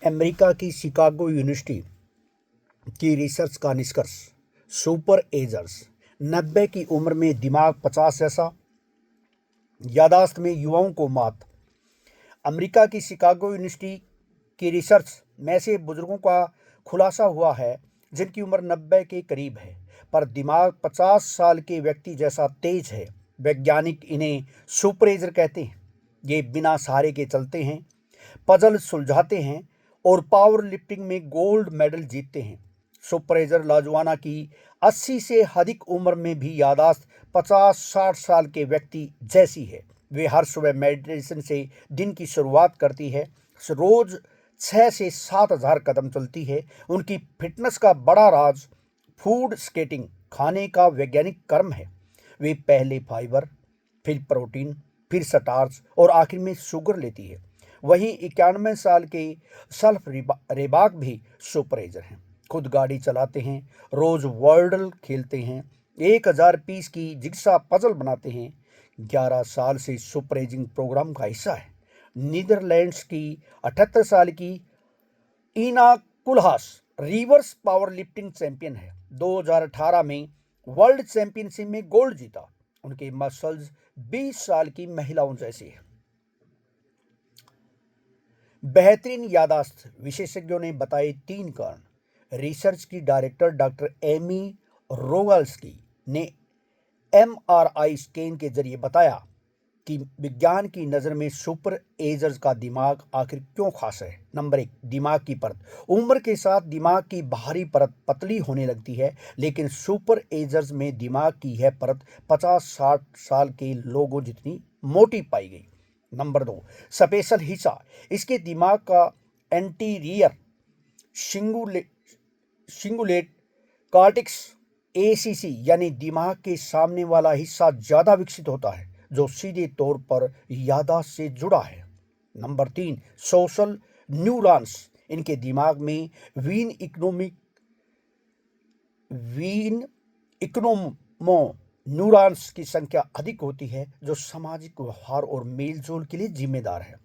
America की Chicago university की research का निष्कर्ष, सुपर एजर्स 90 की उम्र में दिमाग 50 जैसा, यादाश्त में युवाओं को मात। अमेरिका की शिकागो यूनिवर्सिटी की रिसर्च में से बुजुर्गों का खुलासा हुआ है जिनकी उम्र 90 के करीब है, पर दिमाग 50 साल के व्यक्ति जैसा तेज है। वैज्ञानिक इन्हें सुपर एजर कहते हैं। ये बिना सहारे के चलते हैं, पजल सुलझाते हैं और पावर लिफ्टिंग में गोल्ड मेडल जीतते हैं। सुपरवाइजर लाजवाना की 80 से अधिक उम्र में भी यादाश्त 50-60 साल के व्यक्ति जैसी है। वे हर सुबह मेडिटेशन से दिन की शुरुआत करती है, रोज 6 से 7 हज़ार कदम चलती है। उनकी फिटनेस का बड़ा राज फूड स्केटिंग खाने का वैज्ञानिक क्रम है। वे पहले फाइबर, फिर प्रोटीन, फिर स्टार्च और आखिर में शुगर लेती है। वहीं 91 साल के सल्फ रेबाक भी सुपरवाइजर हैं। खुद गाड़ी चलाते हैं, रोज वर्डल खेलते हैं, 1000 पीस की जिग्सा पजल बनाते हैं। 11 साल से सुपरवाइजिंग प्रोग्राम का हिस्सा है। नीदरलैंड्स की 78 साल की ईना कुलहास रिवर्स पावर लिफ्टिंग चैंपियन है। 2018 में वर्ल्ड चैंपियनशिप में गोल्ड जीता। उनके मसल्स 20 साल की महिलाओं जैसे हैं। बेहतरीन यादाश्त, विशेषज्ञों ने बताए 3 कारण। रिसर्च की डायरेक्टर डॉक्टर एमी रोगल्स्की ने एमआरआई स्कैन के जरिए बताया कि विज्ञान की नज़र में सुपर एजर्स का दिमाग आखिर क्यों खास है। नंबर 1, दिमाग की परत। उम्र के साथ दिमाग की बाहरी परत पतली होने लगती है, लेकिन सुपर एजर्स में दिमाग की यह परत 50-60 साल के लोगों जितनी मोटी पाई गई। नंबर 2, स्पेशल हिस्सा। इसके दिमाग का एंटीरियर सिंगुलेट कार्टिक्स एसीसी यानी दिमाग के सामने वाला हिस्सा ज़्यादा विकसित होता है, जो सीधे तौर पर याददाश्त से जुड़ा है। Number 3, social neurons. इनके दिमाग में वीन इकोनोमो न्यूरॉन्स की संख्या अधिक होती है, जो सामाजिक व्यवहार और मेलजोल के लिए जिम्मेदार है।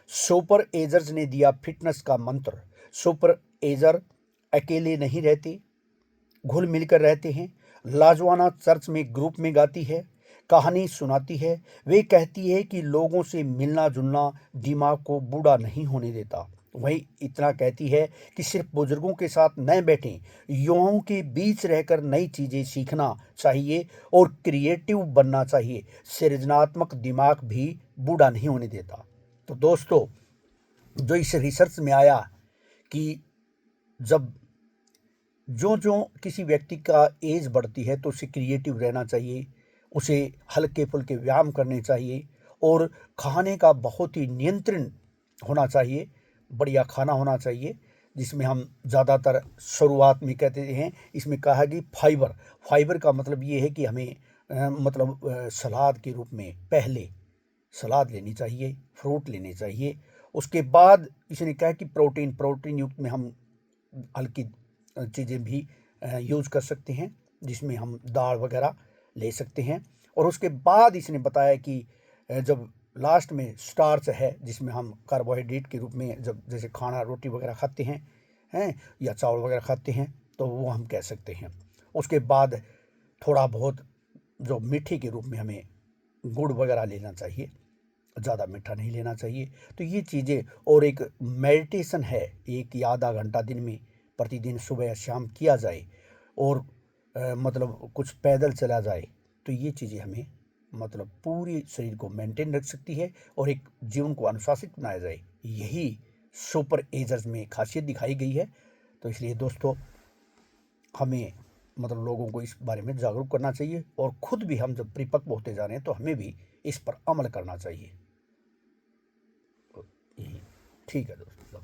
सुपर एजर्स ने दिया फिटनेस का मंत्र। सुपर एजर अकेले नहीं रहते, घुल मिलकर रहते हैं। लाजवाना चर्च में ग्रुप में गाती है, कहानी सुनाती है। वे कहती है कि लोगों से मिलना जुलना दिमाग को बूढ़ा नहीं होने देता। वही इतना कहती है कि सिर्फ बुजुर्गों के साथ न बैठें, युवाओं के बीच रहकर नई चीज़ें सीखना चाहिए और क्रिएटिव बनना चाहिए। सृजनात्मक दिमाग भी बूढ़ा नहीं होने देता। तो दोस्तों, जो इस रिसर्च में आया कि जब जो जो किसी व्यक्ति का एज बढ़ती है तो उसे क्रिएटिव रहना चाहिए, उसे हल्के फुल्के व्यायाम करने चाहिए और खाने का बहुत ही नियंत्रण होना चाहिए। बढ़िया खाना होना चाहिए, जिसमें हम ज़्यादातर शुरुआत में कहते हैं, इसमें कहा कि फाइबर का मतलब ये है कि हमें सलाद के रूप में पहले सलाद लेनी चाहिए, फ्रूट लेने चाहिए। उसके बाद इसने कहा कि प्रोटीन युक्त में हम हल्की चीज़ें भी यूज़ कर सकते हैं, जिसमें हम दाल वगैरह ले सकते हैं। और उसके बाद इसने बताया कि जब लास्ट में स्टार्च है, जिसमें हम कार्बोहाइड्रेट के रूप में जब जैसे खाना रोटी वगैरह खाते हैं या चावल वगैरह खाते हैं, तो वो हम कह सकते हैं। उसके बाद थोड़ा बहुत जो मीठे के रूप में हमें गुड़ वगैरह लेना चाहिए, ज़्यादा मीठा नहीं लेना चाहिए। तो ये चीज़ें, और एक मेडिटेशन है, एक या आधा घंटा दिन में प्रतिदिन सुबह या शाम किया जाए और कुछ पैदल चला जाए, तो ये चीज़ें हमें पूरी शरीर को मेंटेन रख सकती है और एक जीवन को अनुशासित बनाया जाए। यही सुपर एजर्स में खासियत दिखाई गई है। तो इसलिए दोस्तों, हमें लोगों को इस बारे में जागरूक करना चाहिए और खुद भी हम जब परिपक्व होते जा रहे हैं तो हमें भी इस पर अमल करना चाहिए। यही ठीक है दोस्तों।